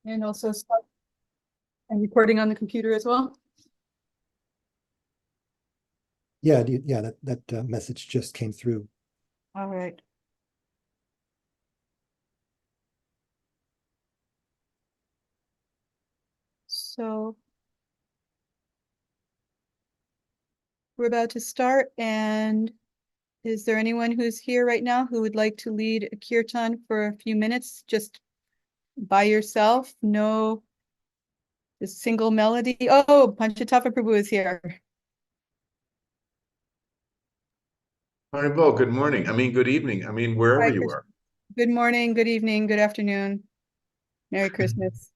And also start and recording on the computer as well. Yeah, that message just came through. All right. So we're about to start, and is there anyone who's here right now who would like to lead a kirtan for a few minutes, just by yourself? No, the single melody. Oh, Panchatattva Prabhu is here. Haribol, good morning. Good evening. Wherever Hi, you are. Good morning, good evening, good afternoon. Merry Christmas.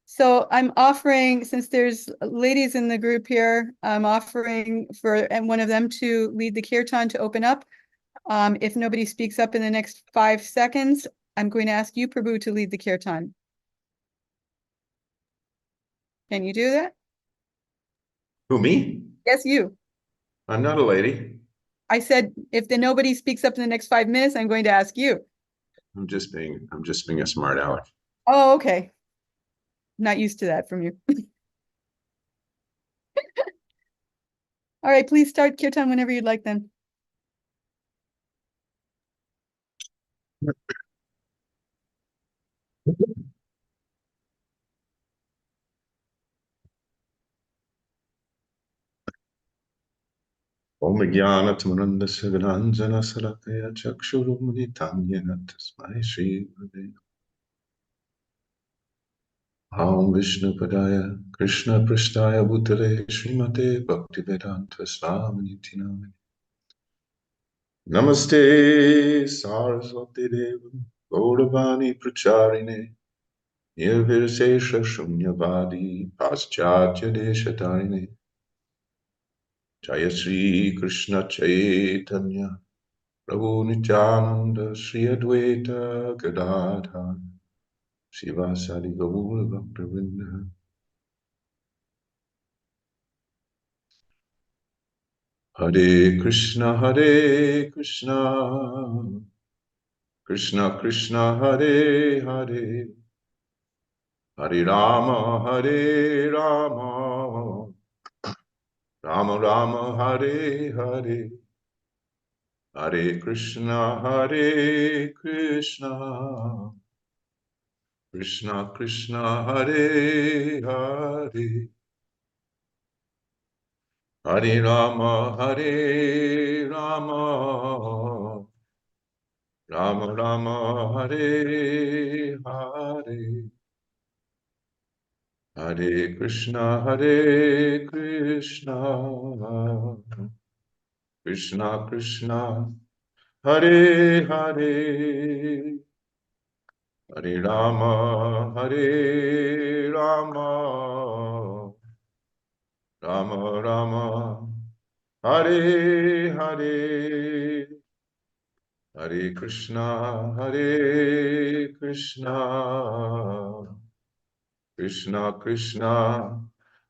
So I'm offering, since there's ladies in the group here, I'm offering for one of them to lead the kirtan to open up. If nobody speaks up in the next 5 seconds, I'm going to ask you, Prabhu, to lead the kirtan. Can you do that? Who, me? Yes, you. I'm not a lady. I said, if nobody speaks up in the next 5 minutes, I'm going to ask you. I'm just being a smart aleck. Oh, okay. Not used to that from you. All right, please start kirtan whenever you'd like then. Om Jnana-timirandasya Viranjana-salakaya Chakshurumunitam Yena Tasmai Shri Gurave Om Vishnu Padaya Krishna Prasthaya Bhutale Srimate Bhaktivedanta Swami Namani Namaste Saraswati Devam Gauravani Pracharine Nirvirsesha Shunyavadi Paschatya Deshatarine Jaya Sri Krishna Chaitanya Prabhu Nityananda Sri Advaita Gadadhar Sivasadi Gaura Bhaktavinda Hare Krishna Krishna Krishna Hare Hare Hare Rama Hare Rama Rama Rama Hare Hare Hare Krishna Krishna Krishna Hare Hare Hare Rama Rama Rama Hare Hare Hare Krishna Krishna Krishna Hare Hare Hare Rama Rama Rama Hare Hare Hare Krishna Krishna Krishna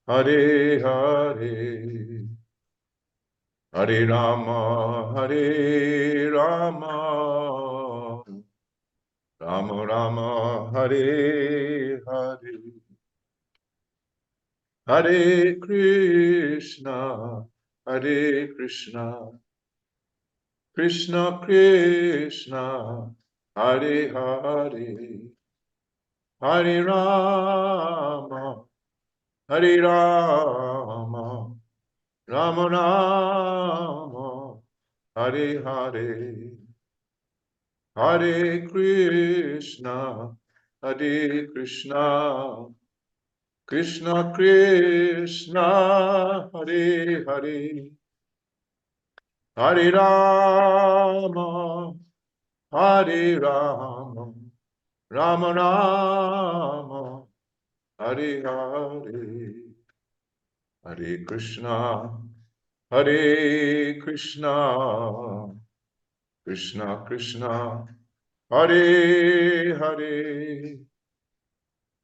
Hare Hare Hare Rama Rama Rama Hare Hare Hare Krishna Krishna Krishna Hare Hare Hare Rama Rama Rama Hare Hare Hare Krishna Krishna Krishna Hare Hare Hare Rama Rama Rama Hare Hare Hare Krishna Krishna Krishna Hare Hare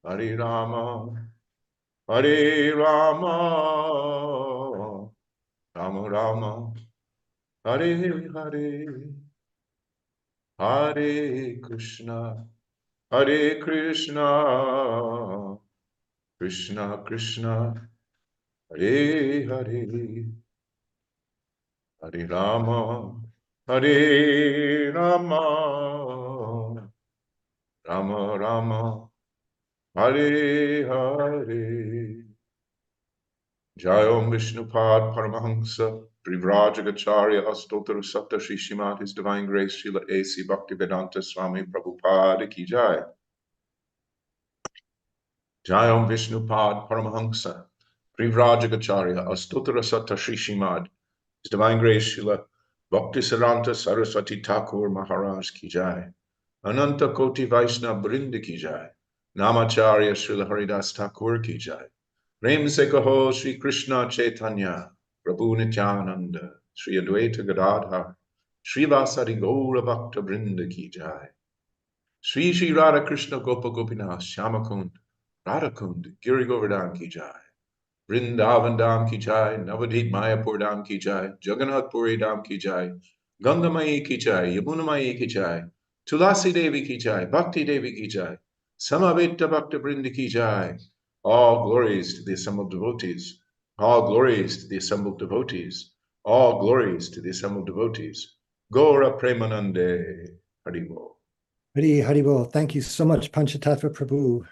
Hare Rama Rama Rama Hare Hare Hare Krishna Hare Krishna, Krishna Krishna, Hare Hare, Hare Rama, Hare Rama, Rama Rama, Hare Hare. Jayom Vishnupad Paramahamsa, Privrajagacharya Astottara Sapta Shri Srimad His Divine Grace Srila A.C. Bhaktivedanta Swami Prabhupada Ki Jai. Jayom Vishnupad Paramahamsa, Privrajagacharya Astottara Sapta Shri Srimad His Divine Grace Srila Bhaktisaranta Saraswati Thakur Maharaj Ki Jai. Ananta Koti Vaishnava Brinda Ki Jai. Namacharya Srila Haridas Thakur Ki Jai. Prem se kaho Shri Krishna Chaitanya, Prabhu Nityananda, Shri Advaita Gadadhar, Shri Vasari Gaura Bhakta Brinda Ki Jai. Shri Shri Radha Krishna Gopa Gopinath Shyamakund, Radhakund, Giri Govardhan Ki Jai. Vrindavan Dham Ki Jai, Navadvip Mayapur Dham Ki Jai, Jagannath Puri Dham Ki Jai, Gangamayi Ki Jai, Yamunamayi Ki Jai, Tulasi Devi Ki Jai, Bhakti Devi Ki Jai, Samaveta Bhakta Brinda Ki Jai. All glories to the assembled devotees. All glories to the assembled devotees. All glories to the assembled devotees. Gaura Premanande Haribo. Hari Haribo. Thank you so much, Panchatattva Prabhu.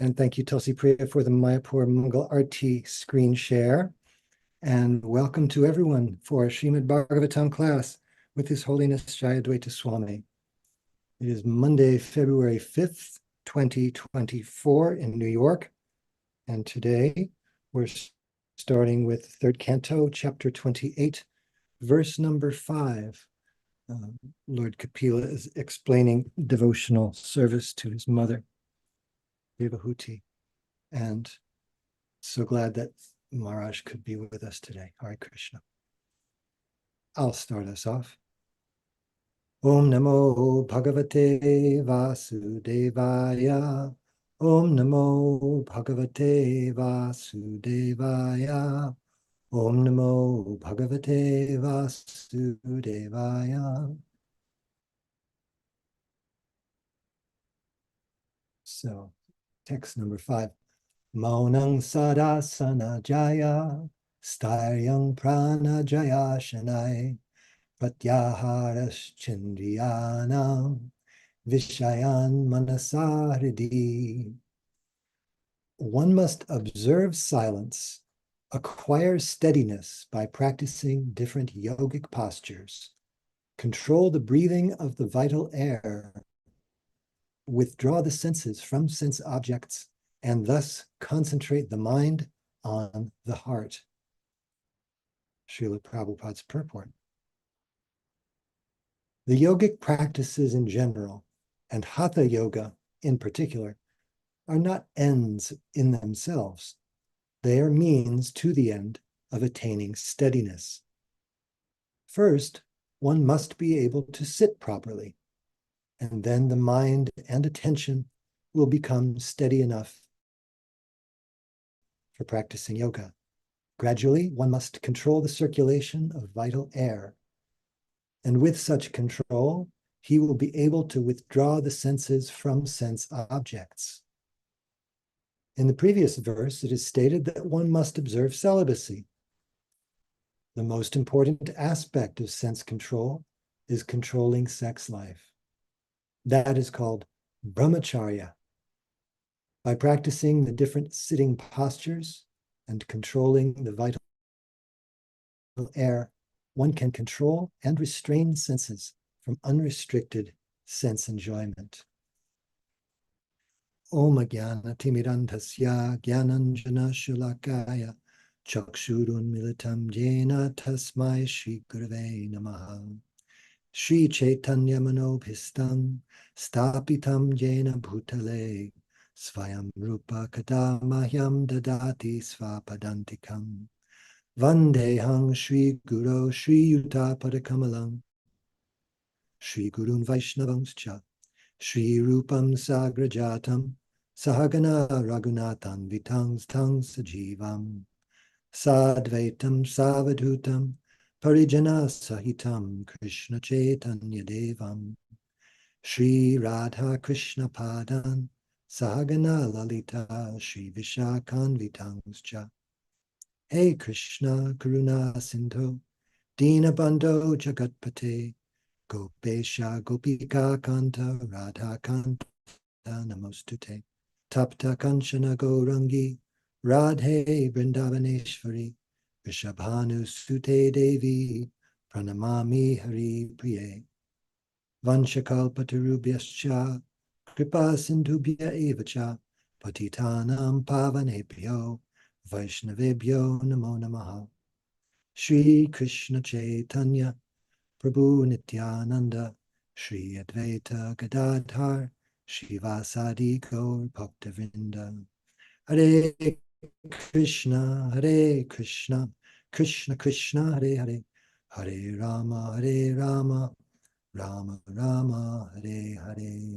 And thank you, Tulsi Priya, for the Mayapur Mangal Arti screen share. And welcome to everyone for Srimad Bhagavatam class with His Holiness Jayadvaita Swami. It is Monday, February 5th, 2024 in New York. And today we're starting with third canto, chapter 28, verse number 5. Lord Kapila is explaining devotional service to his mother, Devahuti. And so glad that Maharaj could be with us today. Hare Krishna. I'll start us off. Om Namo Bhagavate Vasudevaya. Om Namo Bhagavate Vasudevaya. Om Namo Bhagavate Vasudevaya. So, text number 5. Maunang sadasana jaya, staryang prana jaya shanai, pratyaharas chandriyanam, vishayan manasaridi. One must observe silence, acquire steadiness by practicing different yogic postures, control the breathing of the vital air, withdraw the senses from sense objects, and thus concentrate the mind on the heart. Srila Prabhupada's purport. The yogic practices in general, and Hatha Yoga in particular, are not ends in themselves. They are means to the end of attaining steadiness. First, one must be able to sit properly, and then the mind and attention will become steady enough for practicing yoga. Gradually, one must control the circulation of vital air. And with such control, he will be able to withdraw the senses from sense objects. In the previous verse, it is stated that one must observe celibacy. The most important aspect of sense control is controlling sex life. That is called brahmacharya. By practicing the different sitting postures and controlling the vital air, one can control and restrain senses from unrestricted sense enjoyment. Om Jnana Timirantasya Jnananjana Shulakaya Chakshurun Militam Jena Tasmai Shri Gurave Namaha. Shri Chaitanya Manobhistam Stapitam Jena Bhutale Svayam Rupa Kadamahyam Dadati Svapadantikam Vandehang Shri Guru Shri Yuta Padakamalam Shri Gurun Vaishnavangscha Shri Rupam Sagrajatam Sahagana Raghunathan Vitangs Tangs Sajivam Sadvaitam Savadhutam Parijana Sahitam Krishna Chaitanya Devam Shri Radha Krishna Padan Sahagana Lalita Shri Vishakanvitangscha. Hey Krishna Karuna Sindhu Dinabandho Jagatpate Gopesha Gopika Kanta Radha Kanta Namostute. Tapta Kanchana Gourangi Radhe Vrindavaneshwari Vishabhanu Sute Devi Pranamami Hari Priye. Vanchakalpatarubhyascha Kripa Sindhubhya evacha Patitanam Pavanebhyo Vaishnavebhyo Namo Namaha. Shri Krishna Chaitanya Prabhu Nityananda Shri Advaita Gadadhar Shivasadi Gaur Bhaktavinda. Hare Krishna, Krishna Krishna, Hare Hare, Hare Rama, Rama Rama, Hare Hare.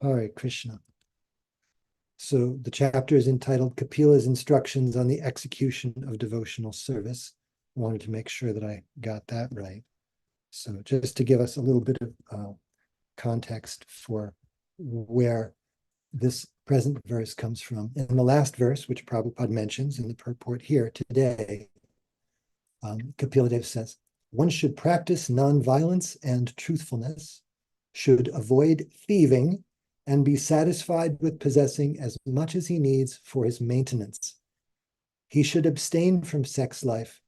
Hare Krishna. So the chapter is entitled Kapila's Instructions on the Execution of Devotional Service. I wanted to make sure that I got that right. So just to give us a little bit of context for where this present verse comes from. In the last verse, which Prabhupada mentions in the purport here today, Kapila Dev says, one should practice nonviolence and truthfulness, should avoid thieving, and be satisfied with possessing as much as he needs for his maintenance. He should abstain from sex life,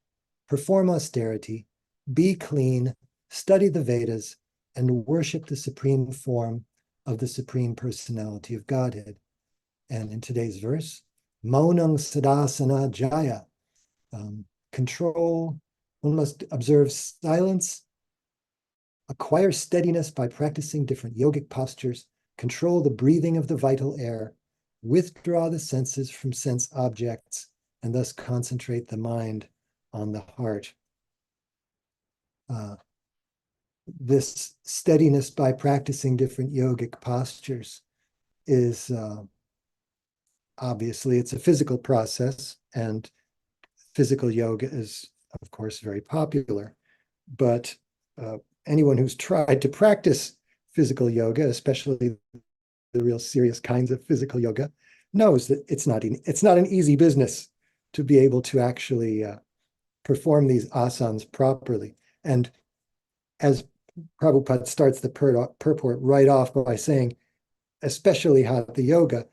perform austerity, be clean, study the Vedas, and worship the supreme form of the Supreme Personality of Godhead. And in today's verse, Maunang Sadasana Jaya, control, one must observe silence, acquire steadiness by practicing different yogic postures, control the breathing of the vital air, withdraw the senses from sense objects, and thus concentrate the mind on the heart. This steadiness by practicing different yogic postures is obviously, it's a physical process, and physical yoga is, of course, very popular. But anyone who's tried to practice physical yoga, especially the real serious kinds of physical yoga, knows that it's not an easy business to be able to actually perform these asanas properly. And as Prabhupada starts the purport right off by saying, especially Hatha Yoga,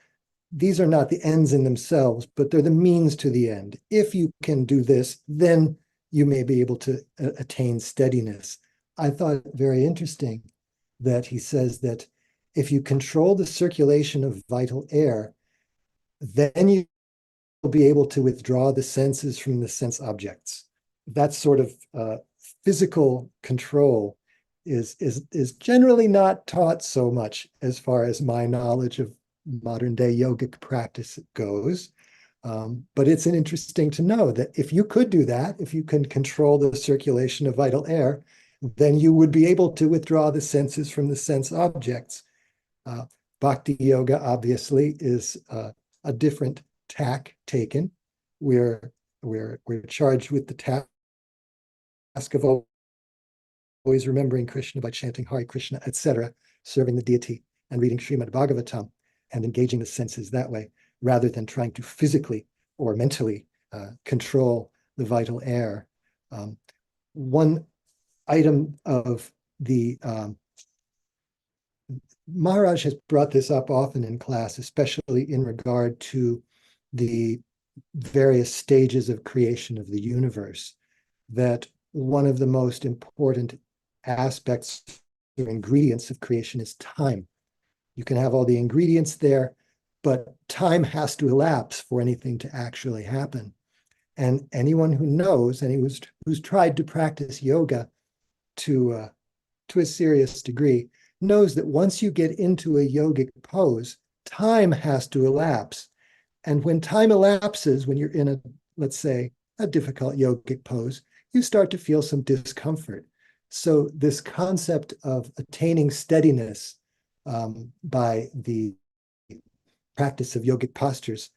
these are not the ends in themselves, but they're the means to the end. If you can do this, then you may be able to attain steadiness. I thought it very interesting that he says that if you control the circulation of vital air, then you will be able to withdraw the senses from the sense objects. That sort of physical control is generally not taught so much as far as my knowledge of modern day yogic practice goes. But it's interesting to know that if you could do that, if you can control the circulation of vital air, then you would be able to withdraw the senses from the sense objects. Bhakti yoga obviously is a different tack taken. We're charged with the task of always remembering Krishna by chanting Hare Krishna, etc., serving the deity and reading Srimad Bhagavatam and engaging the senses that way, rather than trying to physically or mentally control the vital air. One item of the Maharaj has brought this up often in class, especially in regard to the various stages of creation of the universe, that one of the most important aspects or ingredients of creation is time. You can have all the ingredients there, but time has to elapse for anything to actually happen. And anyone who knows, and who's tried to practice yoga to a serious degree, knows that once you get into a yogic pose, time has to elapse. And when time elapses, when you're in a, let's say, a difficult yogic pose, you start to feel some discomfort. So this concept of attaining steadiness by the practice of yogic postures,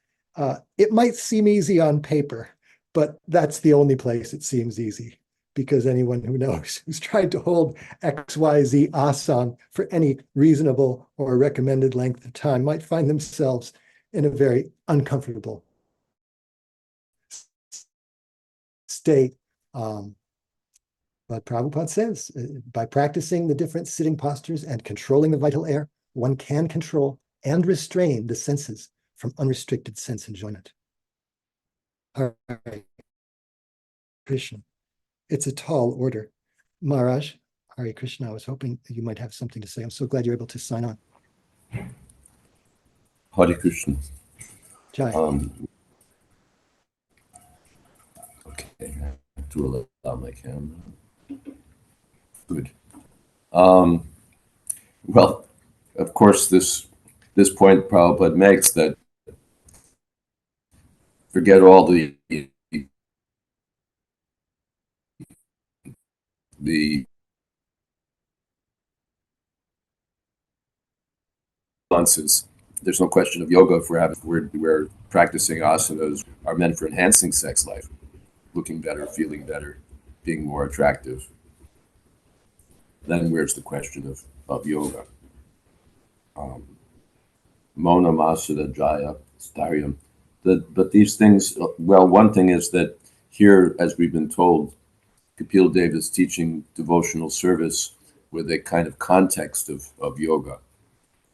it might seem easy on paper, but that's the only place it seems easy, because anyone who knows who's tried to hold XYZ asana for any reasonable or recommended length of time might find themselves in a very uncomfortable state. But Prabhupada says, by practicing the different sitting postures and controlling the vital air, one can control and restrain the senses from unrestricted sense enjoyment. All right, Krishna. It's a tall order. Maharaj, Hare Krishna, I was hoping you might have something to say. I'm so glad you're able to sign on. Hare Krishna. Jai. Okay, I have to allow my camera. Good. Well, of course, this point Prabhupada makes that forget all the nuances. There's no question of yoga if we're practicing asanas are meant for enhancing sex life, looking better, feeling better, being more attractive. Then where's the question of yoga? Mona Masada Jaya Staryam. But these things, well, one thing is that here, as we've been told, Kapil Dev is teaching devotional service with a kind of context of yoga.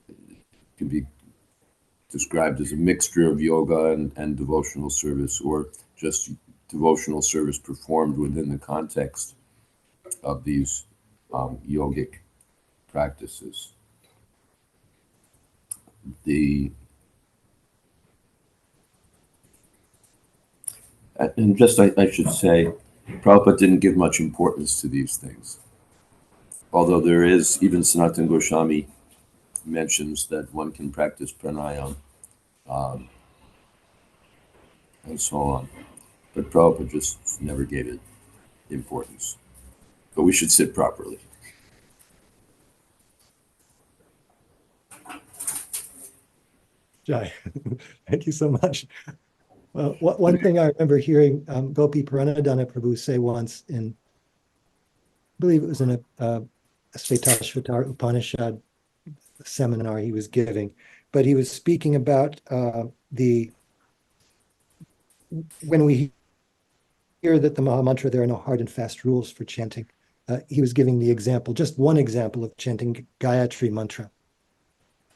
It can be described as a mixture of yoga and devotional service, or just devotional service performed within the context of these yogic practices. And just I should say, Prabhupada didn't give much importance to these things. Although there is, even Sanatana Goswami mentions that one can practice pranayama and so on. But Prabhupada just never gave it importance. But we should sit properly. Jai. Thank you so much. Well, one thing I remember hearing Gopi Paranadhana Prabhu say once I believe it was in a Svetashvatara Upanishad seminar he was giving, but he was speaking about when we hear that the Mahamantra, there are no hard and fast rules for chanting. He was giving the example, just one example of chanting Gayatri Mantra.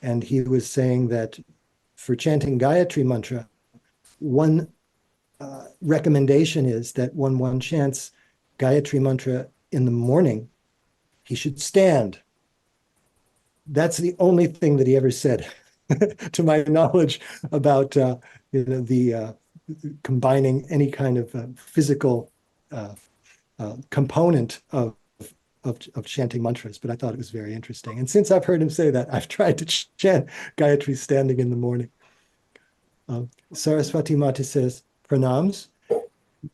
And he was saying that for chanting Gayatri Mantra, one recommendation is that when one chants Gayatri Mantra in the morning, he should stand. That's the only thing that he ever said, to my knowledge, about the combining any kind of physical component of chanting mantras. But I thought it was very interesting. And since I've heard him say that, I've tried to chant Gayatri standing in the morning. Saraswati Mata says, Pranams.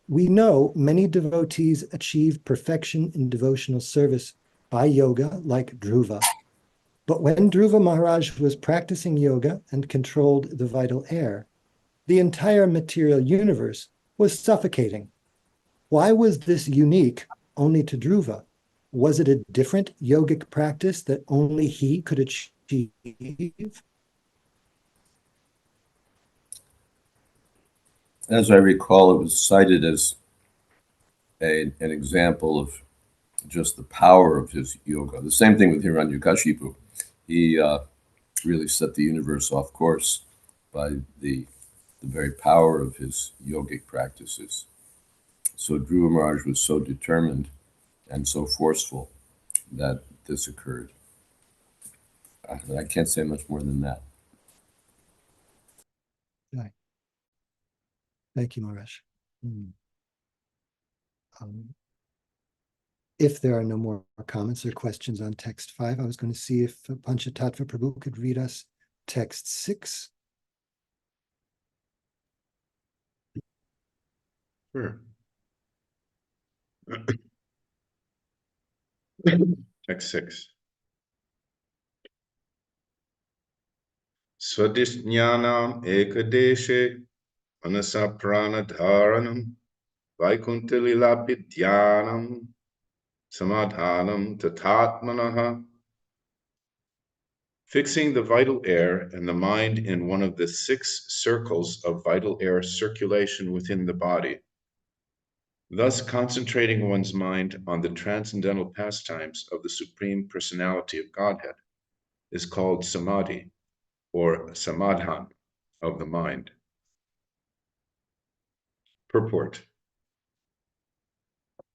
We know many devotees achieve perfection in devotional service by yoga, like Dhruva. But when Dhruva Maharaj was practicing yoga and controlled the vital air, the entire material universe was suffocating. Why was this unique only to Dhruva? Was it a different yogic practice that only he could achieve? As I recall, it was cited as an example of just the power of his yoga. The same thing with Hiranyakashipu. He really set the universe off course by the very power of his yogic practices. So Dhruva Maharaj was so determined and so forceful that this occurred. I can't say much more than that. Right. Thank you, Maharaj. If there are no more comments or questions on text 5, I was going to see if Panchatattva Prabhu could read us text 6. Sure. Text 6. Swadhisnyanam ekadeshe manasa pranadharanam Vaikuntha Lila Vidyanam Samadhanam Tatatmanaha. Fixing the vital air and the mind in one of the 6 circles of vital air circulation within the body, thus concentrating one's mind on the transcendental pastimes of the Supreme Personality of Godhead, is called samadhi, or samadhan of the mind. Purport.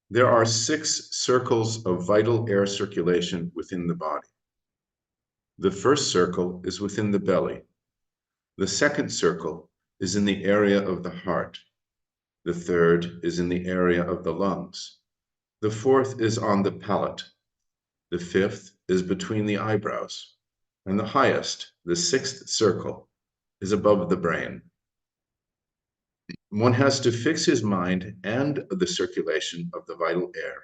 There are 6 circles of vital air circulation within the body. The first circle is within the belly. The second circle is in the area of the heart. The third is in the area of the lungs. The fourth is on the palate. The fifth is between the eyebrows. And the highest, the 6th circle, is above the brain. One has to fix his mind and the circulation of the vital air,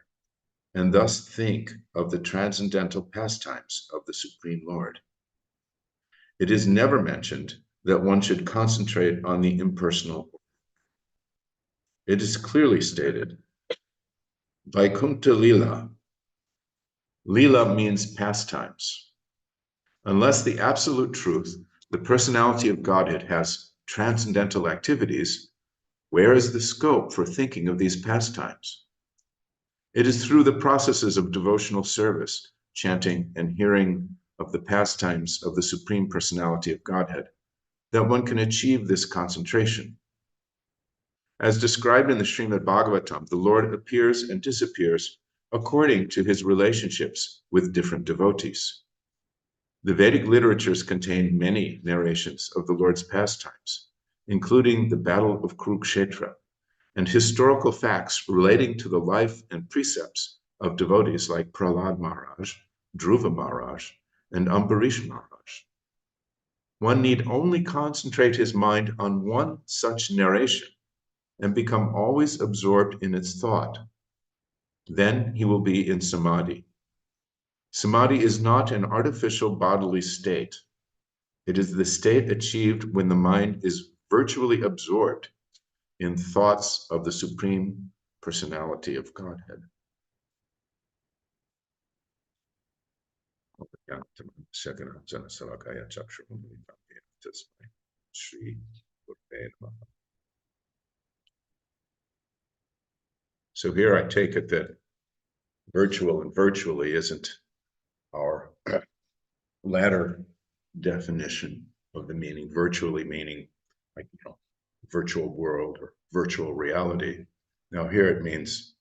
and thus think of the transcendental pastimes of the Supreme Lord. It is never mentioned that one should concentrate on the impersonal. It is clearly stated, Vaikuntha Lila. Lila means pastimes. Unless the absolute truth, the personality of Godhead, has transcendental activities, where is the scope for thinking of these pastimes? It is through the processes of devotional service, chanting, and hearing of the pastimes of the Supreme Personality of Godhead that one can achieve this concentration. As described in the Srimad Bhagavatam, the Lord appears and disappears according to his relationships with different devotees. The Vedic literatures contain many narrations of the Lord's pastimes, including the Battle of Kurukshetra, and historical facts relating to the life and precepts of devotees like Prahlad Maharaj, Dhruva Maharaj, and Ambarish Maharaj. One need only concentrate his mind on one such narration and become always absorbed in its thought. Then he will be in samadhi. Samadhi is not an artificial bodily state. It is the state achieved when the mind is virtually absorbed in thoughts of the Supreme Personality of Godhead. So here I take it that virtual and virtually isn't our latter definition of the meaning. Virtually meaning, like, virtual world or virtual reality. Now here it means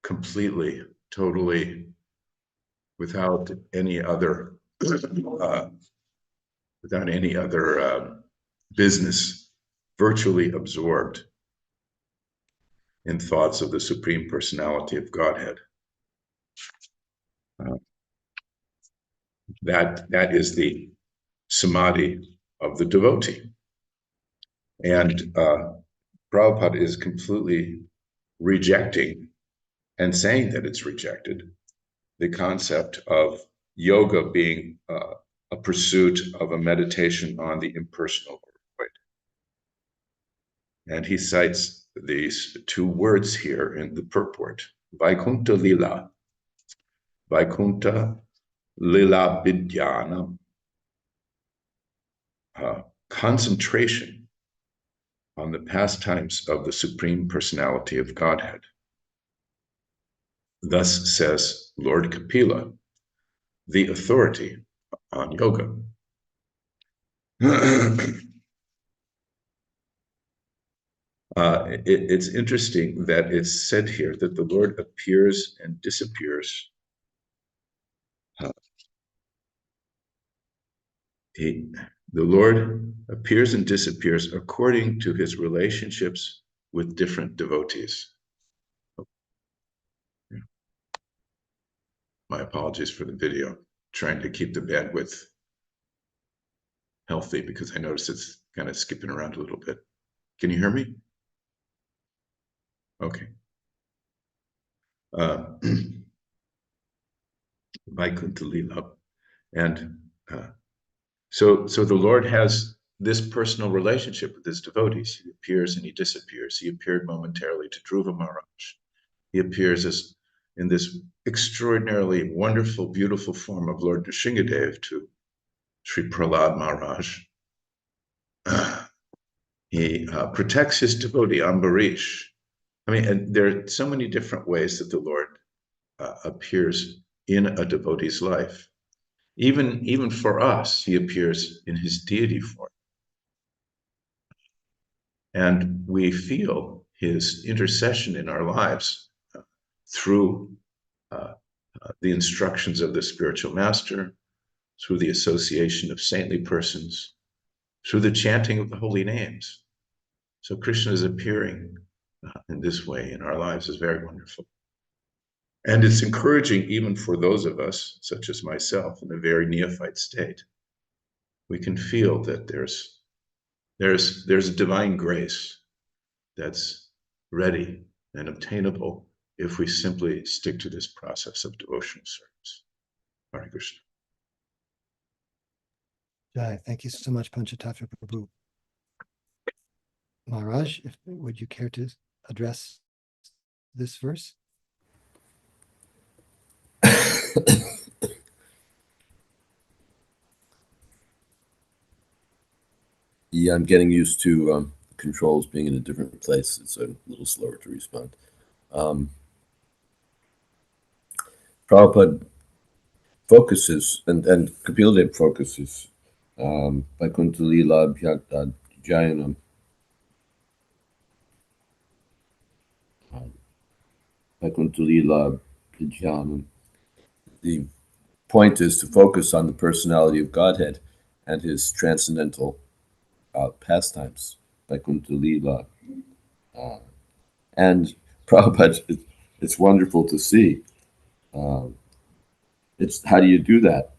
completely, totally, without any other business, virtually absorbed in thoughts of the Supreme Personality of Godhead. That is the samadhi of the devotee. And Prabhupada is completely rejecting and saying that it's rejected the concept of yoga being a pursuit of a meditation on the impersonal void. And he cites these 2 words here in the purport, Vaikuntha Lila, Vaikuntha Lila Vidyanam, concentration on the pastimes of the Supreme Personality of Godhead. Thus says Lord Kapila, the authority on yoga. It's interesting that it's said here that the Lord appears and disappears. The Lord appears and disappears according to his relationships with different devotees. My apologies for the video. Trying to keep the bandwidth healthy because I notice it's kind of skipping around a little bit. Can you hear me? Okay. Vaikuntha Lila. And so the Lord has this personal relationship with his devotees. He appears and he disappears. He appeared momentarily to Dhruva Maharaj. He appears as in this extraordinarily wonderful, beautiful form of Lord Nrsingadev to Sri Prahlad Maharaj. He protects his devotee Ambarish. I mean, and there are so many different ways that the Lord appears in a devotee's life. Even for us, he appears in his deity form. And we feel his intercession in our lives through the instructions of the spiritual master, through the association of saintly persons, through the chanting of the holy names. So Krishna is appearing in this way in our lives is very wonderful. And it's encouraging even for those of us, such as myself, in a very neophyte state. We can feel that there's a divine grace that's ready and obtainable if we simply stick to this process of devotional service. Hare Krishna. Jai, thank you so much, Panchatattva Prabhu. Maharaj, would you care to address this verse? Yeah, I'm getting used to controls being in a different place. It's a little slower to respond. Prabhupada focuses, and Kapil Dev focuses, Vaikuntha Lila Bhyakta Jayanam. Vaikuntha Lila Bhyajanam. The point is to focus on the personality of Godhead and his transcendental pastimes, Vaikuntha Lila. And Prabhupada, it's wonderful to see. It's how do you do that?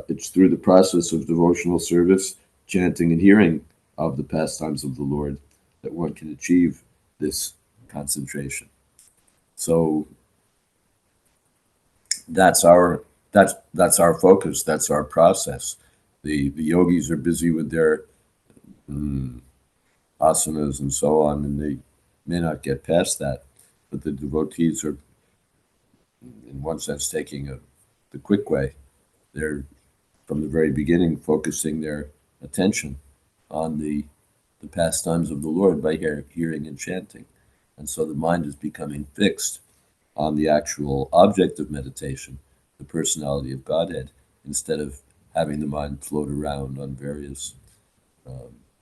It's through the process of devotional service, chanting and hearing of the pastimes of the Lord that one can achieve this concentration. So that's our focus. That's our process. The yogis are busy with their asanas and so on, and they may not get past that. But the devotees are, in one sense, taking the quick way. They're from the very beginning focusing their attention on the pastimes of the Lord by hearing and chanting. And so the mind is becoming fixed on the actual object of meditation, the personality of Godhead, instead of having the mind float around on various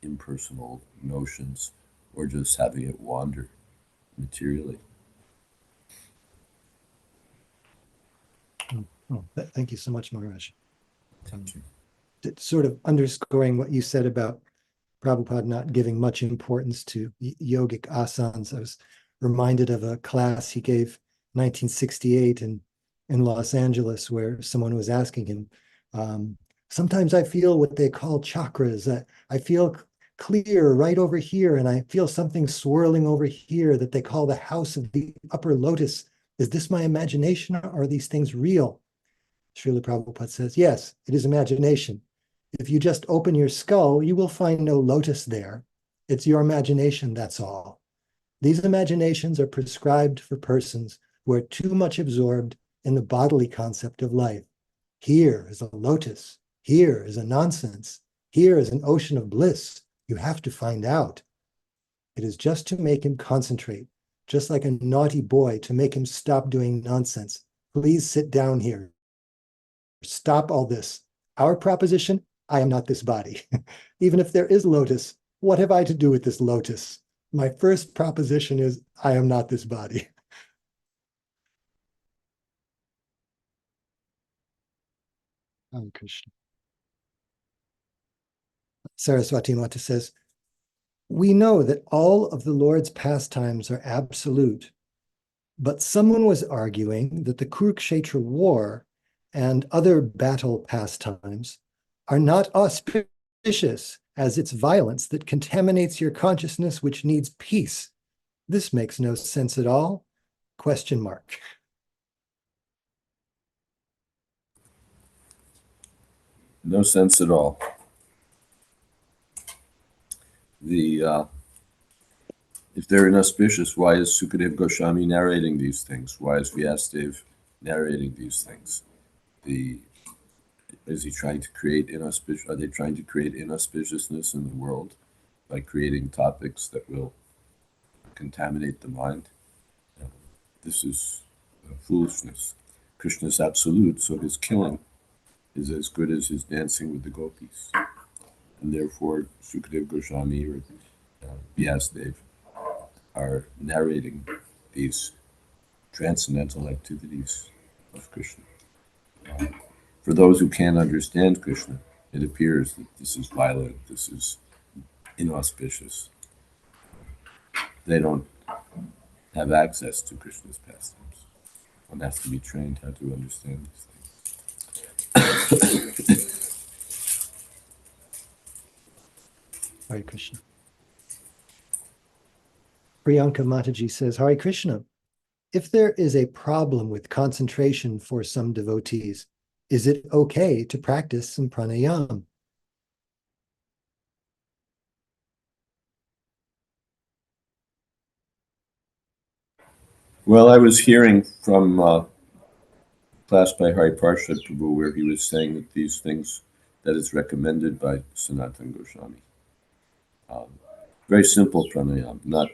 impersonal notions or just having it wander materially. Thank you so much, Maharaj. Thank you. Sort of underscoring what you said about Prabhupada not giving much importance to yogic asanas, I was reminded of a class he gave 1968 in Los Angeles, where someone was asking him, sometimes I feel what they call chakras. I feel clear right over here, and I feel something swirling over here that they call the house of the upper lotus. Is this my imagination, or are these things real? Srila Prabhupada says, yes, it is imagination. If you just open your skull, you will find no lotus there. It's your imagination, that's all. These imaginations are prescribed for persons who are too much absorbed in the bodily concept of life. Here is a lotus. Here is a nonsense. Here is an ocean of bliss. You have to find out. It is just to make him concentrate, just like a naughty boy, to make him stop doing nonsense. Please sit down here. Stop all this. Our proposition, I am not this body. Even if there is lotus, what have I to do with this lotus? My first proposition is, I am not this body. Hare Krishna. Saraswati Mata says, we know that all of the Lord's pastimes are absolute, but someone was arguing that the Kurukshetra war and other battle pastimes are not auspicious, as it's violence that contaminates your consciousness, which needs peace. This makes no sense at all? Question mark. No sense at all. if they're inauspicious, why is Sukadev Goswami narrating these things? Why is Vyasadeva narrating these things? Is he trying to create inauspicious? Are they trying to create inauspiciousness in the world by creating topics that will contaminate the mind? This is foolishness. Krishna is absolute, so his killing is as good as his dancing with the gopis. And therefore, Sukadev Goswami or Vyasadeva are narrating these transcendental activities of Krishna. For those who can't understand Krishna, it appears that this is violent, this is inauspicious. They don't have access to Krishna's pastimes. One has to be trained how to understand these things. Hare Krishna. Priyanka Mataji says, Hare Krishna. If there is a problem with concentration for some devotees, is it okay to practice some pranayama? Well, I was hearing from class by Hari Parshad Prabhu where he was saying that these things that is recommended by Sanatana Goswami. Very simple pranayama, not,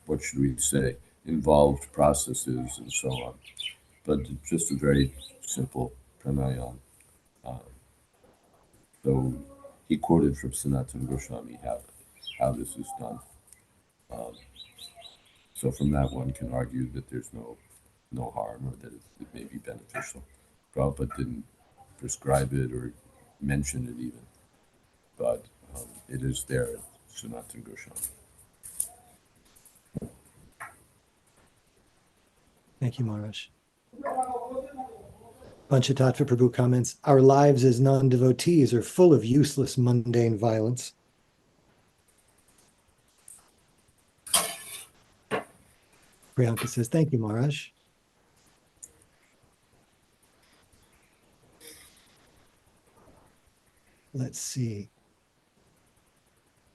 what should we say, involved processes and so on, but just a very simple pranayama. So he quoted from Sanatana Goswami how this is done. So from that one can argue that there's no harm or that it may be beneficial. Prabhupada didn't prescribe it or mention it even, but it is there at Sanatana Goswami. Thank you, Maharaj. Panchatattva Prabhu comments, our lives as non-devotees are full of useless mundane violence. Priyanka says, thank you, Maharaj. Let's see.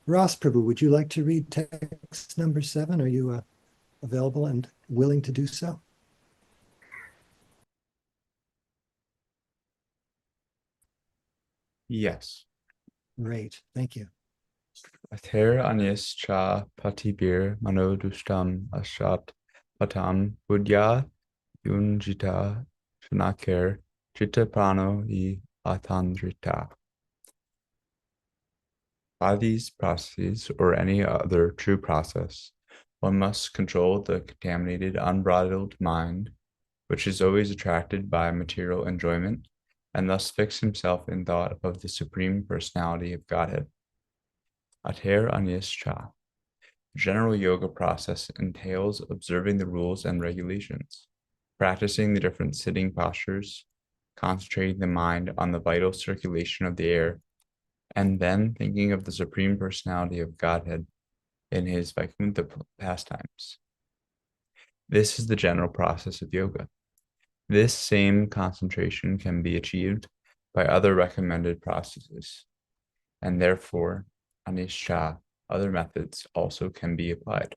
Ross Prabhu, would you like to read text number 7? Are you available and willing to do so? Yes. Great, thank you. Ather anyas cha patibir manodustam ashat patam budya yunjita shanakir chitta prano I atandrita. By these processes or any other true process, one must control the contaminated, unbridled mind, which is always attracted by material enjoyment, and thus fix himself in thought of the Supreme Personality of Godhead. Ather anyas cha. The general yoga process entails observing the rules and regulations, practicing the different sitting postures, concentrating the mind on the vital circulation of the air, and then thinking of the Supreme Personality of Godhead in his Vaikuntha pastimes. This is the general process of yoga. This same concentration can be achieved by other recommended processes, and therefore, anisha, other methods also can be applied.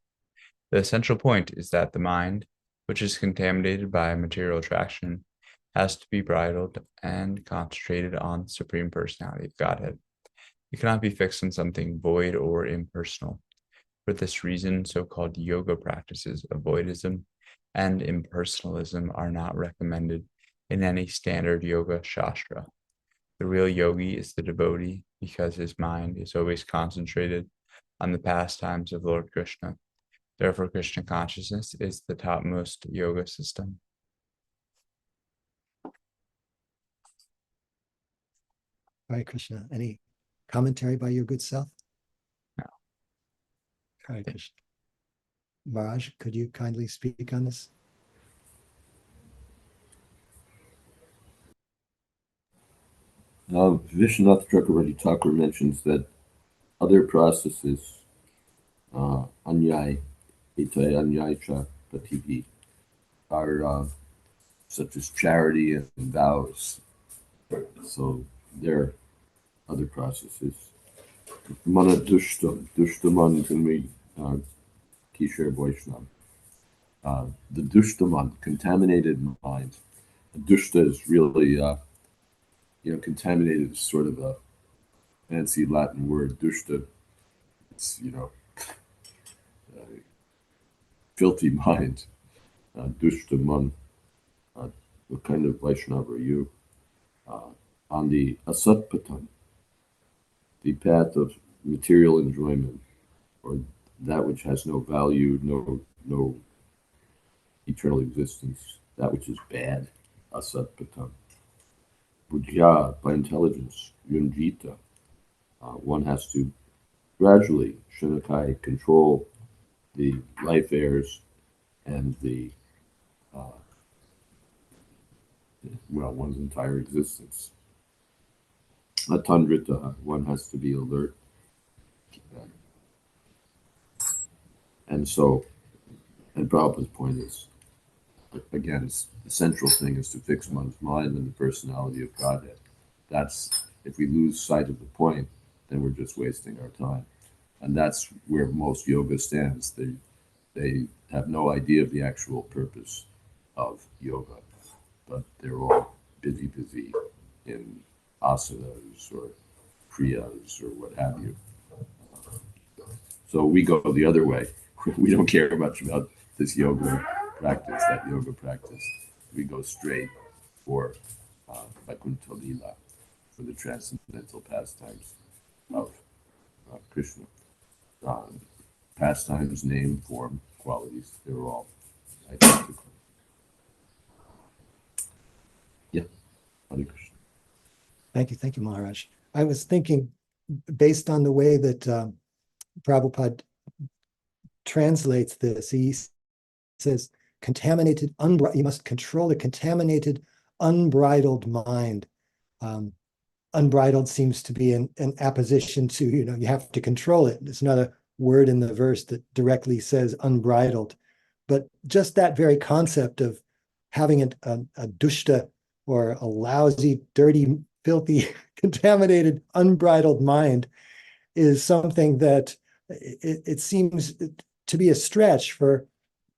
The essential point is that the mind, which is contaminated by material attraction, has to be bridled and concentrated on the Supreme Personality of Godhead. It cannot be fixed on something void or impersonal. For this reason, so-called yoga practices of voidism and impersonalism are not recommended in any standard yoga shastra. The real yogi is the devotee because his mind is always concentrated on the pastimes of Lord Krishna. Therefore, Krishna consciousness is the topmost yoga system. Hare Krishna. Any commentary by your good self? No. Hare Krishna. Maharaj, could you kindly speak on this? Vishwanath Chakravarti Thakur mentions that other processes, anyay, itay, anyay cha, patibi, are such as charity and vows. So there are other processes. Mana dushtaman tanvi kishar Vaishnava. The dushtaman, contaminated mind. Dushta is really, contaminated is sort of a fancy Latin word. Dushta, it's, filthy mind. Dushtaman. What kind of Vaishnava are you? On the asatpatan, the path of material enjoyment, or that which has no value, no eternal existence, that which is bad, asatpatan. Bujya, by intelligence, yunjita, one has to gradually, shanakai, control the life airs and one's entire existence. Atandrita, one has to be alert. And Prabhupada's point is, again, the central thing is to fix one's mind and the personality of Godhead. If we lose sight of the point, then we're just wasting our time. And that's where most yoga stands. They have no idea of the actual purpose of yoga, but they're all busy in asanas or kriyas or what have you. So we go the other way. We don't care much about this yoga practice, that yoga practice. We go straight for Vaikuntha Lila, for the transcendental pastimes of Krishna. Pastimes, name, form, qualities, they're all identical. Yeah, Hare Krishna. Thank you, Maharaj. I was thinking, based on the way that Prabhupada translates this, he says, you must control the contaminated, unbridled mind. Unbridled seems to be an apposition to, you have to control it. It's not a word in the verse that directly says unbridled, but just that very concept of having a dushta, or a lousy, dirty, filthy, contaminated, unbridled mind, is something that it seems to be a stretch for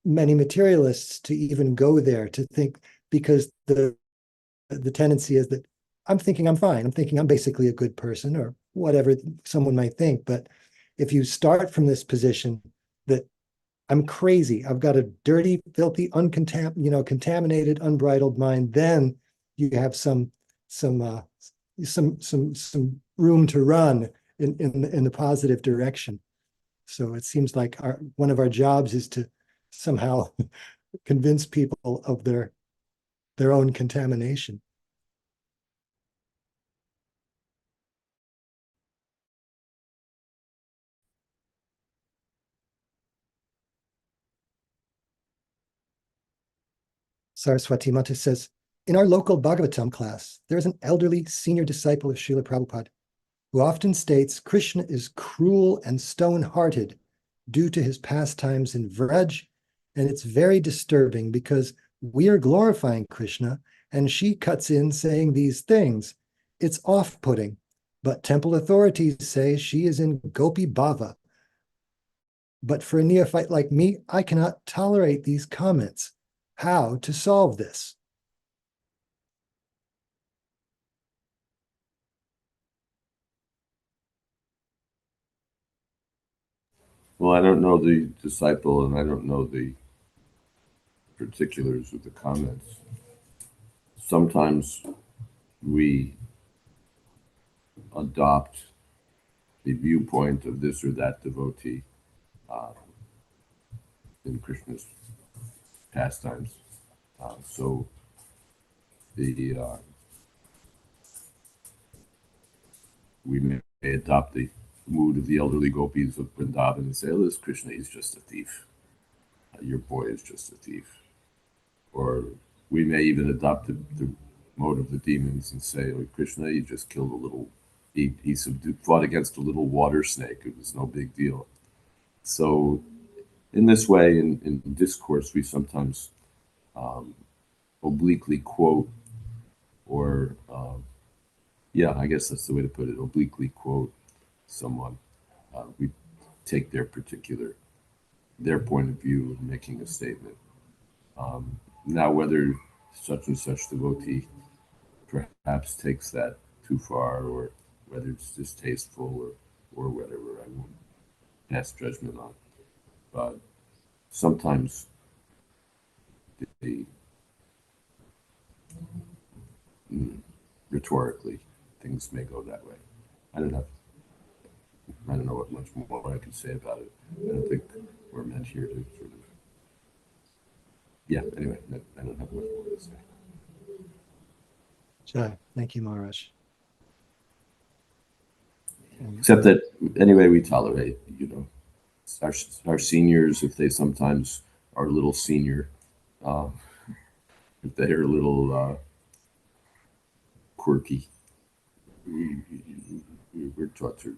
many materialists to even go there, to think, because the tendency is that I'm thinking I'm fine. I'm thinking I'm basically a good person, or whatever someone might think. But if you start from this position that I'm crazy, I've got a dirty, filthy, contaminated, unbridled mind, then you have some room to run in the positive direction. So it seems like one of our jobs is to somehow convince people of their own contamination. Saraswati Mata says, in our local Bhagavatam class, there is an elderly senior disciple of Srila Prabhupada who often states Krishna is cruel and stone-hearted due to his pastimes in Vraj, and it's very disturbing because we are glorifying Krishna and she cuts in saying these things. It's off-putting, but temple authorities say she is in Gopi Bhava. But for a neophyte like me, I cannot tolerate these comments. How to solve this? Well, I don't know the disciple, and I don't know the particulars of the comments. Sometimes we adopt the viewpoint of this or that devotee in Krishna's pastimes. So we may adopt the mood of the elderly gopis of Vrindavan and say, oh, this Krishna is just a thief. Your boy is just a thief. Or we may even adopt the mode of the demons and say, oh, Krishna, he just killed a little, he fought against a little water snake. It was no big deal. So in this way, in discourse, we sometimes obliquely quote, or I guess that's the way to put it, obliquely quote someone, we take their point of view in making a statement. Now, whether such and such devotee perhaps takes that too far, or whether it's distasteful or whatever, I won't pass judgment on. But sometimes rhetorically, things may go that way. I don't know what much more I can say about it. I don't think we're meant here to sort of. Yeah. Anyway, I don't have much more to say. Jai, thank you, Maharaj. Except that anyway, we tolerate, our seniors, if they sometimes are a little senior, if they're a little quirky, we're taught to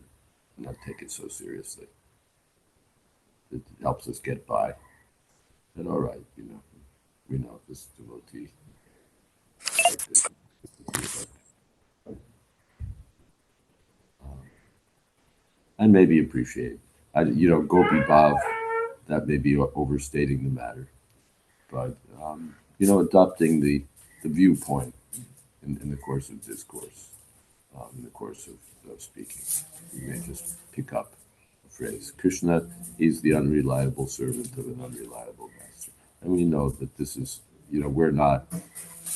not take it so seriously. It helps us get by. And all right, we know this devotee. And maybe appreciate. Gopi Bhav, that may be overstating the matter. But, adopting the viewpoint in the course of discourse, in the course of speaking. You may just pick up a phrase. Krishna is the unreliable servant of an unreliable master. And we know that this is, we're not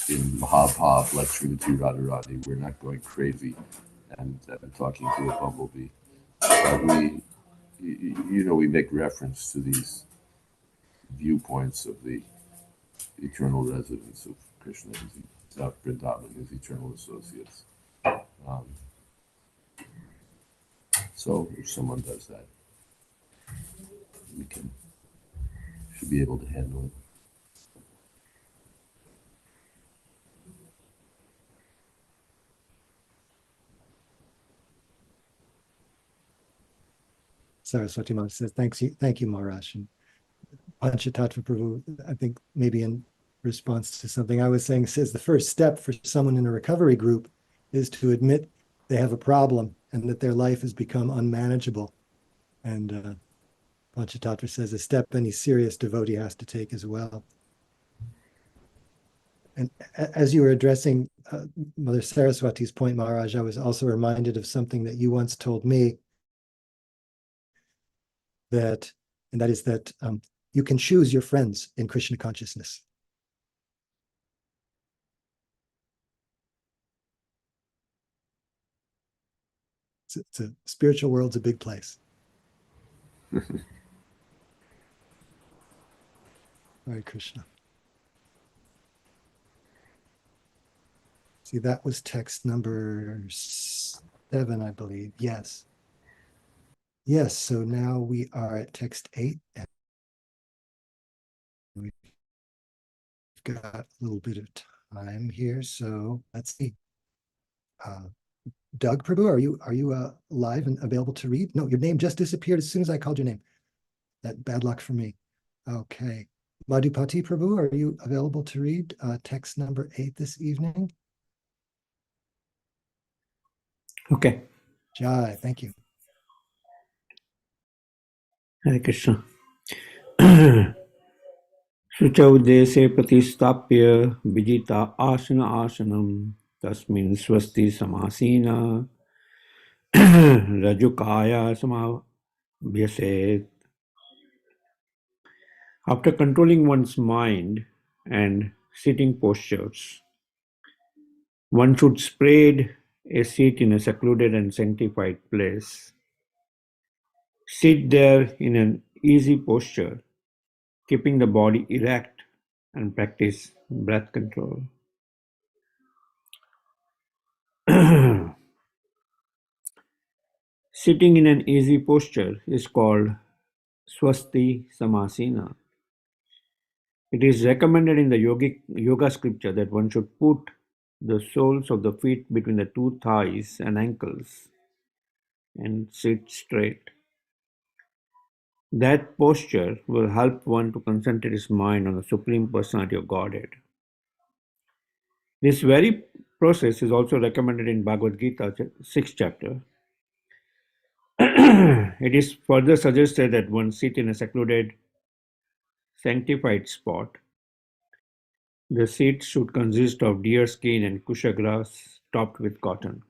in Mahabhav like Srimati Radharani. We're not going crazy and talking to a bumblebee. But we make reference to these viewpoints of the eternal residents of Krishna, of Vrindavan, his eternal associates. So if someone does that, we should be able to handle it. Saraswati Mata says, thank you, Maharaj. And Panchatattva Prabhu, I think maybe in response to something I was saying, says the first step for someone in a recovery group is to admit they have a problem and that their life has become unmanageable. And Panchatattva says a step any serious devotee has to take as well. And as you were addressing Mother Saraswati's point, Maharaj, I was also reminded of something that you once told me, that you can choose your friends in Krishna consciousness. It's a spiritual world's a big place. Hare Krishna. See, that was text number 7, I believe. Yes. Yes, so now we are at text 8. And we've got a little bit of time here, so let's see. Doug Prabhu, are you live and available to read? No, your name just disappeared as soon as I called your name. That bad luck for me. Okay. Madhupati Prabhu, are you available to read text number 8 this evening? Okay. Jai, thank you. Hare Krishna. Shuchau dese pratistapya vijita asana asanam tasmin swasti samasina rajukaya samabhyaset. After controlling one's mind and sitting postures, one should spread a seat in a secluded and sanctified place. Sit there in an easy posture, keeping the body erect, and practice breath control. Sitting in an easy posture is called Swasti Samasina. It is recommended in the yoga scripture that one should put the soles of the feet between the two thighs and ankles and sit straight. That posture will help one to concentrate his mind on the Supreme Personality of Godhead. This very process is also recommended in Bhagavad Gita, 6th chapter. It is further suggested that one sit in a secluded, sanctified spot. The seat should consist of deer skin and kusha grass topped with cotton.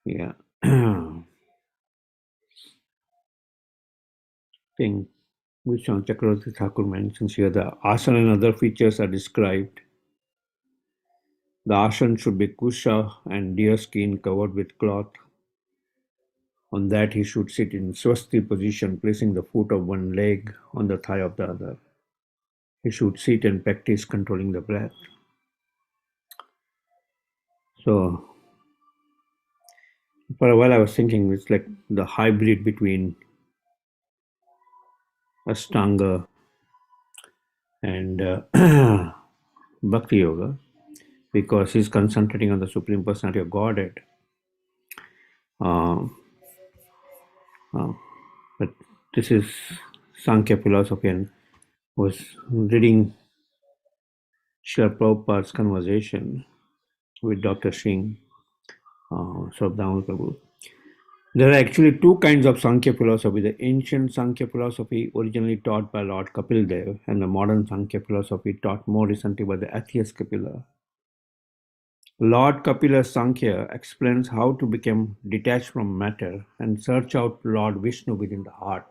Yeah. Thing which Chakravarti Thakur mentions here, the asana and other features are described. The asana should be kusha and deer skin covered with cloth. On that he should sit in swasti position, placing the foot of one leg on the thigh of the other. He should sit and practice controlling the breath. So for a while I was thinking it's like the hybrid between Ashtanga and Bhakti Yoga, because he's concentrating on the Supreme Personality of Godhead. But this is Sankhya philosophy, and was reading Srila Prabhupada's conversation with Dr. Singh, Shabdamar Prabhu. There are actually two kinds of Sankhya philosophy: the ancient Sankhya philosophy originally taught by Lord Kapil Dev, and the modern Sankhya philosophy taught more recently by the atheist Kapila. Lord Kapila's Sankhya explains how to become detached from matter and search out Lord Vishnu within the heart.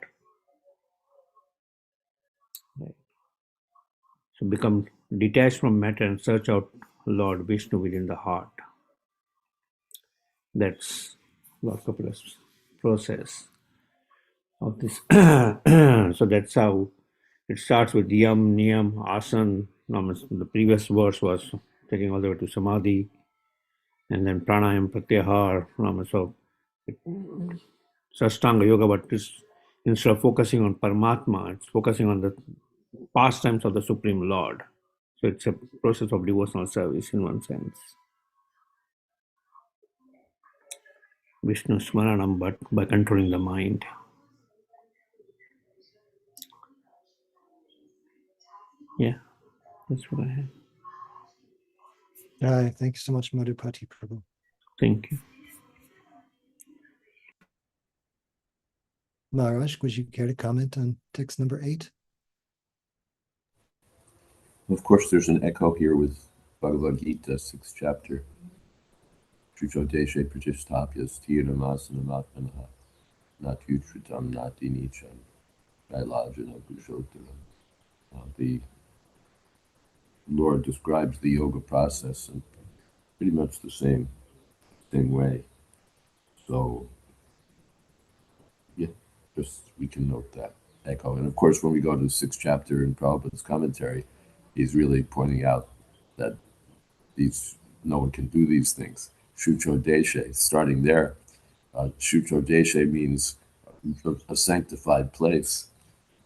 So become detached from matter and search out Lord Vishnu within the heart. That's Lord Kapila's process of this. So that's how it starts with yam, niyam, asan. The previous verse was taking all the way to samadhi, and then pranayam, pratyahar. So it's Ashtanga Yoga, but instead of focusing on Paramatma, it's focusing on the pastimes of the Supreme Lord. So it's a process of devotional service in one sense. Vishnu Smaranam, but by controlling the mind. Yeah, that's what I have. Hi, thank you so much, Madhupati Prabhu. Thank you. Maharaj, would you care to comment on text number 8? Of course, there's an echo here with Bhagavad Gita, 6th chapter. Chuchodeshe pratisthapyas tiramasanamaatmanaha natyutritam natinicham kailajana gushotaram. The Lord describes the yoga process in pretty much the same way. So, yeah, just we can note that echo. And of course, when we go to the 6th chapter in Prabhupada's commentary, he's really pointing out that no one can do these things. Shucho Deshe, starting there. Shucho Deshe means a sanctified place,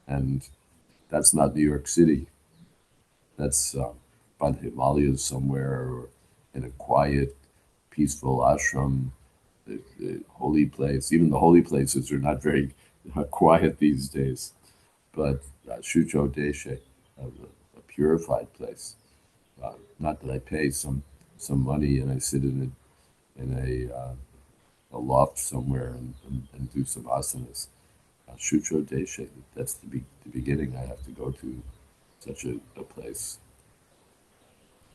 and that's not New York City. That's by the Himalayas somewhere, or in a quiet, peaceful ashram, the holy place. Even the holy places are not very quiet these days. But Shucho Deshe, a purified place. Not that I pay some money and I sit in a loft somewhere and do some asanas. Shucho Deshe, that's the beginning. I have to go to such a place.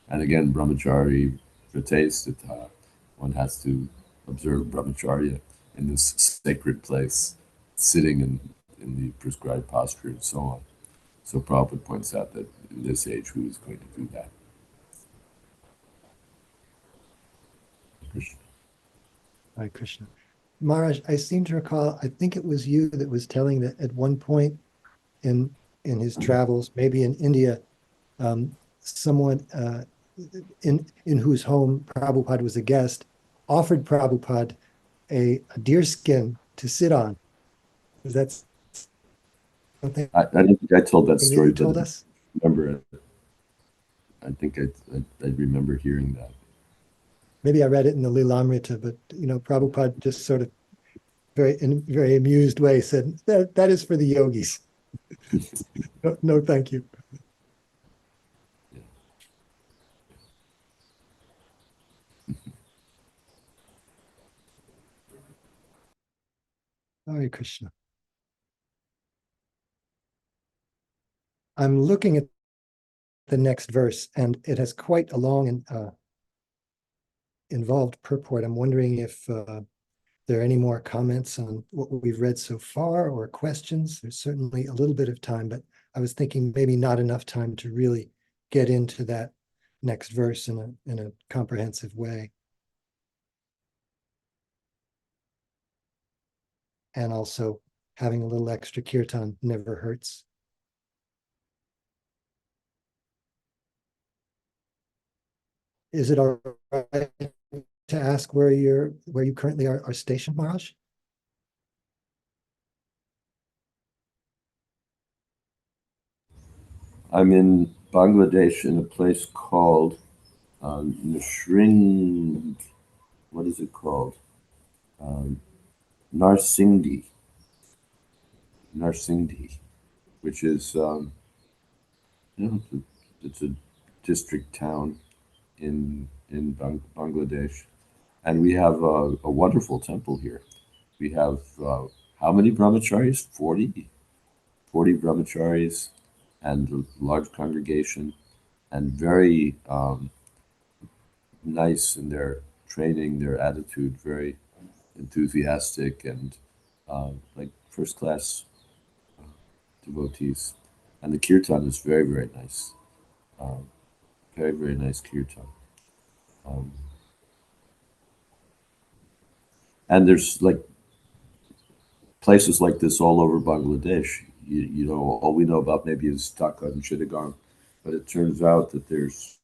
And again, brahmachari prates, that one has to observe brahmacharya in this sacred place, sitting in the prescribed posture and so on. So Prabhupada points out that in this age, who is going to do that? Krishna. Hi, Krishna. Maharaj, I seem to recall, I think it was you that was telling that at one point in his travels, maybe in India, someone in whose home Prabhupada was a guest offered Prabhupada a deer skin to sit on. Is that something I don't think I told that that story, you told but us? I remember it. I think I remember hearing that. Maybe I read it in the Lilamrita, but Prabhupada just sort of in a very amused way said, that is for the yogis. No, thank you. Hare Krishna. I'm looking at the next verse, and it has quite a long and involved purport. I'm wondering if there are any more comments on what we've read so far or questions. There's certainly a little bit of time, but I was thinking maybe not enough time to really get into that next verse in a comprehensive way. And also having a little extra kirtan never hurts. Is it all right to ask where you currently are stationed, Maharaj? I'm in Bangladesh in a place called Nashring. What is it called? Narsingdi, which is it's a district town in Bangladesh, and we have a wonderful temple here. We have how many brahmacharis? 40 brahmacharis, and a large congregation, and very nice in their training, their attitude, very enthusiastic, and like first class devotees. And the kirtan is very, very nice. Very, very nice kirtan. And there's like places like this all over Bangladesh. You know, all we know about maybe is Dhaka and Chittagong, but it turns out that there's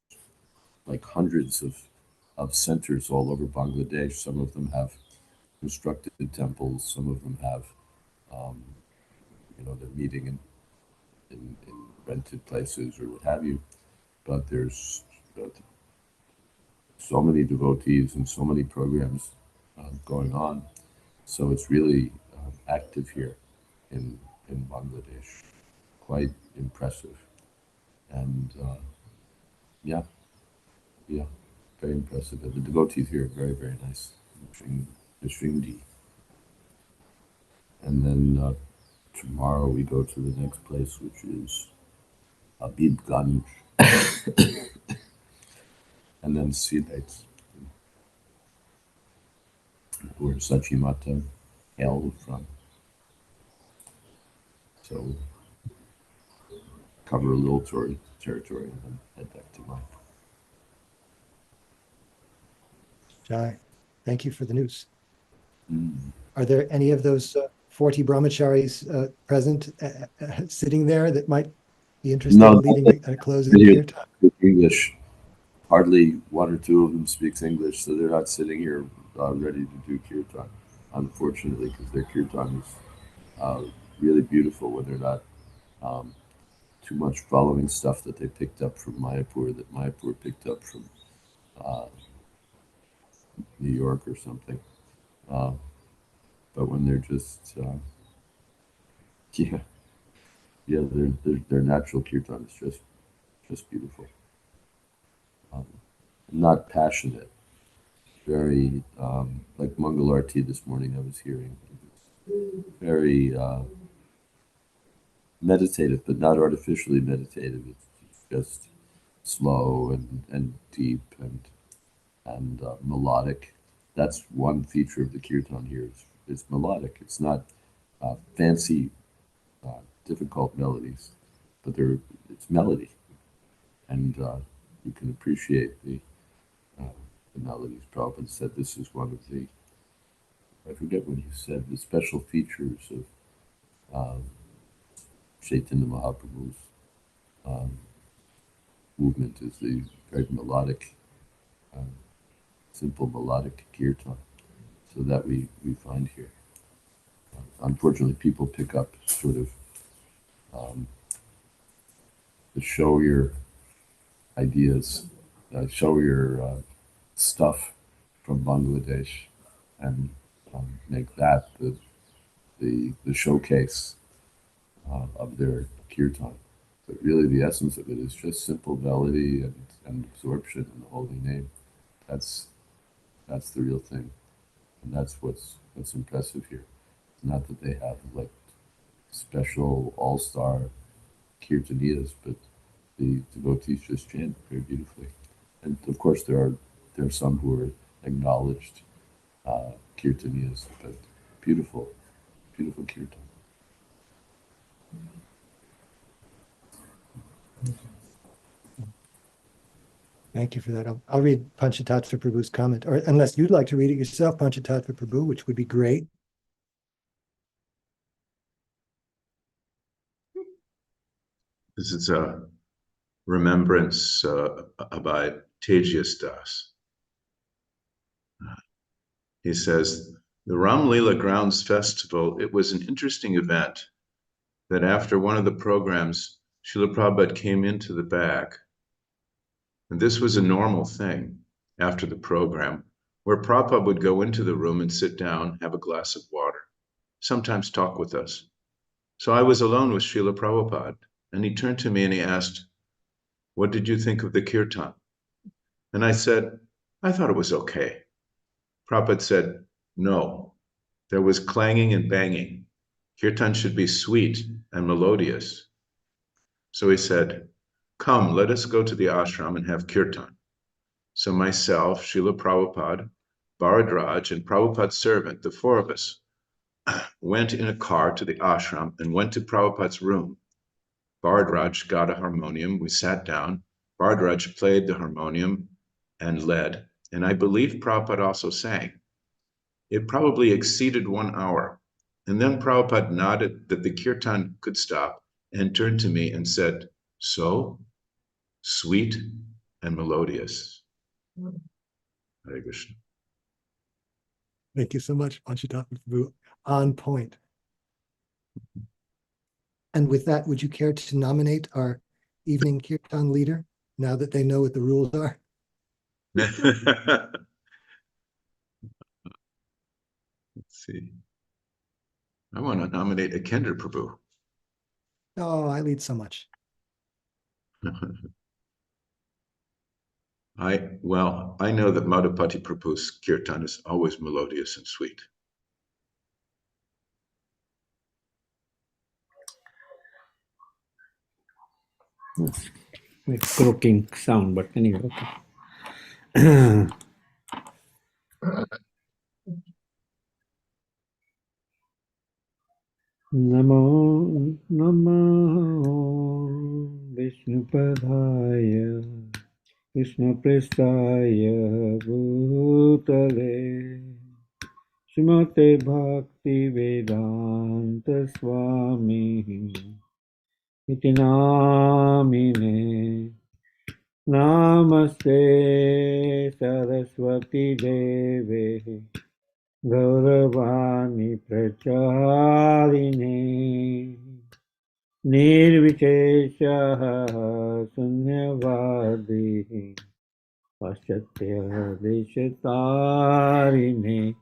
like hundreds of centers all over Bangladesh. Some of them have constructed temples. Some of them have, they're meeting in rented places or what have you. But there's so many devotees and so many programs going on. So it's really active here in Bangladesh. Quite impressive. And yeah, very impressive. The devotees here are very, very nice. Shringdi. And then tomorrow we go to the next place, which is Abidganj. And then Siddharth, where Sachimata hailed from. So cover a little territory and then head back to Mike. Jai, thank you for the news. Mm. Are there any of those 40 brahmacharis present, sitting there that might be interested in leading a closing kirtan? English. Hardly one or two of them speaks English, so they're not sitting here ready to do kirtan, unfortunately, because their kirtan is really beautiful when they're not too much following stuff that they picked up from Mayapur, that Mayapur picked up from New York or something. But when they're just, their natural kirtan is just beautiful. Not passionate, very like Mangal Arti this morning I was hearing. Very meditative, but not artificially meditative. It's just slow and deep and melodic. That's one feature of the kirtan here. It's melodic. It's not fancy, difficult melodies, but it's melody, and you can appreciate the melodies. Prabhupada said this is one of the, I forget what he said, the special features of Chaitanya Mahaprabhu's movement is the very melodic, simple melodic kirtan. So that we find here. Unfortunately, people pick up sort of the show your ideas, show your stuff from Bangladesh, and make that the showcase of their kirtan. But really, the essence of it is just simple melody and absorption in the holy name. That's the real thing, and that's what's impressive here. Not that they have like special all-star kirtaniyas, but the devotees just chant very beautifully. And of course, there are some who are acknowledged kirtaniyas, but beautiful, beautiful kirtan. Thank you for that. I'll read Panchatattva Prabhu's comment, or unless you'd like to read it yourself, Panchatattva Prabhu, which would be great. This is a remembrance about Tejas Das. He says, the Ram Leela Grounds Festival, it was an interesting event that after one of the programs, Srila Prabhupada came into the back. And this was a normal thing after the program, where Prabhupada would go into the room and sit down, have a glass of water, sometimes talk with us. So I was alone with Srila Prabhupada, and he turned to me and he asked, what did you think of the kirtan? And I said, I thought it was okay. Prabhupada said, no, there was clanging and banging. Kirtan should be sweet and melodious. So he said, come, let us go to the ashram and have kirtan. So myself, Srila Prabhupada, Bharadraj, and Prabhupada's servant, the four of us, went in a car to the ashram and went to Prabhupada's room. Bharadraj got a harmonium. We sat down. Bharadraj played the harmonium and led. And I believe Prabhupada also sang. It probably exceeded 1 hour. And then Prabhupada nodded that the kirtan could stop and turned to me and said, so sweet and melodious. Hare Krishna. Thank you so much, Panchatattva Prabhu. On point. And with that, would you care to nominate our evening kirtan leader, now that they know what the rules are? Let's see. I want to nominate Akendra Prabhu. Oh, I lead so much. I know that Madhupati Prabhu's kirtan is always melodious and sweet. Like croaking sound, but anyway, okay. Namo Namo Vishnupadaya Krishna Prestaya Bhutale Srimate Bhakti Vedanta Swami Iti Namine Namaste Saraswati Deve Gauravani Pracharine Nirvishesha Sunyavadi Paschatya Deshatarine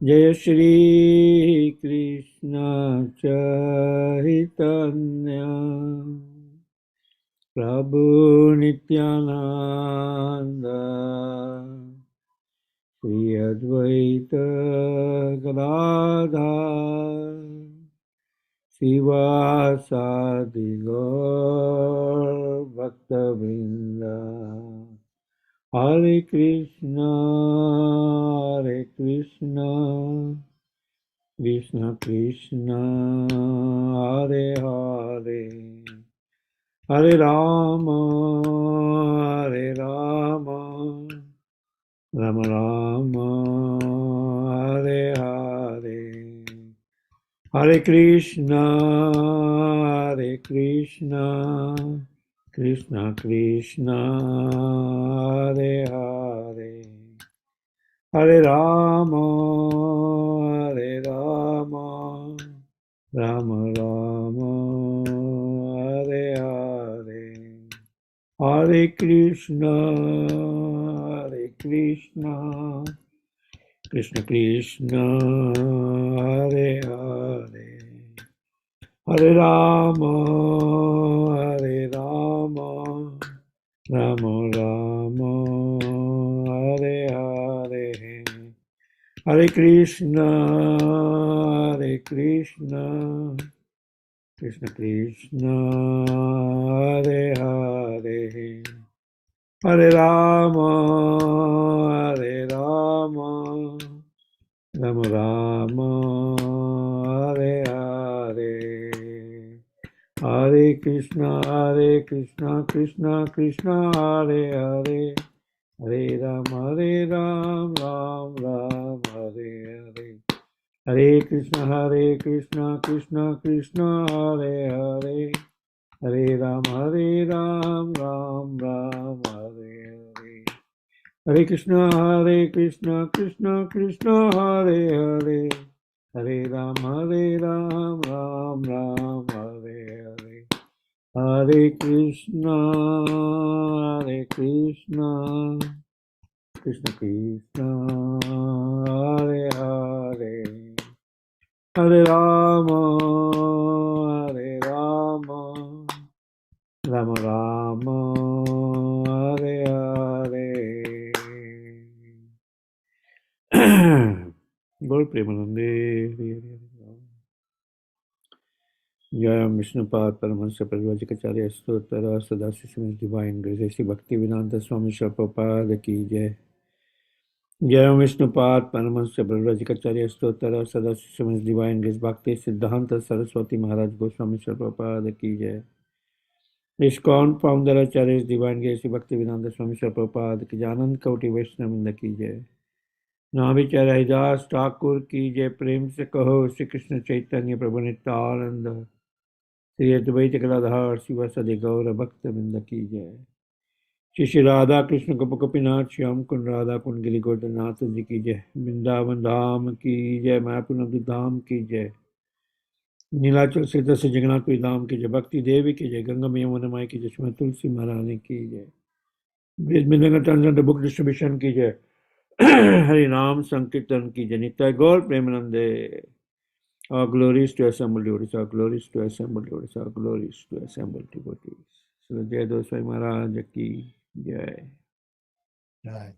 Jaya Shri Krishna Chaitanya Prabhu Nityananda Jayadvaita Sivasadi Gaur Bhaktavrinda Hare Krishna Krishna Krishna Hare Hare Hare Rama Rama Rama Hare Hare Hare Krishna Krishna Krishna Hare Hare Hare Rama Rama Rama Hare Hare Hare Krishna Krishna Krishna Hare Hare Hare Rama Rama Rama Hare Hare Hare Krishna Krishna, Krishna Krishna, Hare Hare, Hare Rama, Hare Rama, Rama Rama, Hare Hare, Hare Krishna, Krishna Krishna, Hare Hare, Hare Ram, Ram Ram, Hare Hare. Hare Krishna, Krishna Krishna, Hare Hare, Hare Ram, Ram Ram, Hare Hare. Hare Krishna, Krishna Krishna, Hare Hare, Hare Ram, Ram Ram, Hare Hare. Hare Krishna, Krishna Krishna, Hare Hare, Hare Rama, Rama Rama, Hare Hare. Gaur Premanande, Hare Hare. Jayam Vishnupad Paramahansa Parivajikacharya Stotra Sadashiva Divine Grace Sri Bhaktivedanta Swami Prabhupada Ki Jai. Jayam Vishnupad Paramahansa Parivajikacharya Stotra Sadashiva Divine Grace Bhakti Siddhanta Saraswati Maharaj Goswami Prabhupada Ki Jai. ISKCON founder Acharya Divine Grace Sri Bhaktivedanta Swami Prabhupada Ki Jai. Anand Koti Vaishnavrinda Ki Jai. नाभिचार्य Haridas Thakur की जय. प्रेम से कहो श्री कृष्ण चैतन्य प्रभु नित्यानंद, श्री अद्वैत गदाधर शिवासादि गौर भक्त वृंद की जय. श्री श्री राधा कृष्ण गोपीनाथ श्याम कुंड राधा कुंड गिरि गोवर्धननाथ जी की जय. वृंदावन धाम की जय. मायापुर नंद धाम की जय. नीलाचल सीता से जगन्नाथपुरी धाम की जय. भक्ति देवी की जय. गंगा यमुना माई की जय. श्रीमती तुलसी महारानी की जय. बुक डिस्ट्रीब्यूशन की जय. हरि नाम संकीर्तन की जय. नित्य गौर प्रेमानंदे. All glories to assembled devotees, all glories to assembled devotees, all glories to assembled devotees. So Jayadvaita Swami Maharaj ki jai. Right.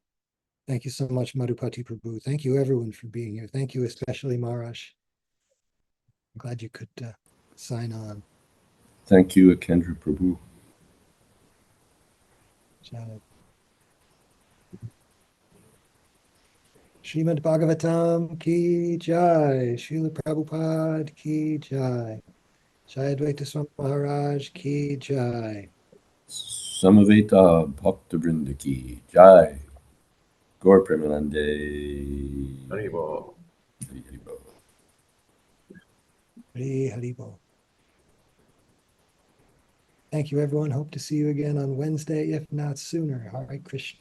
Thank you so much, Madhupati Prabhu. Thank you, everyone, for being here. Thank you, especially Maharaj. I'm glad you could sign on. Thank you, Kendra Prabhu. Srimad Bhagavatam ki jai. Srila Prabhupada ki jai. Jayadvaita Swami Maharaj ki jai. Samaveta Bhakta Vrinda ki jai. Gaur Premanande. Haribo. Hare Haribo. Thank you, everyone. Hope to see you again on Wednesday, if not sooner. Hare Krishna.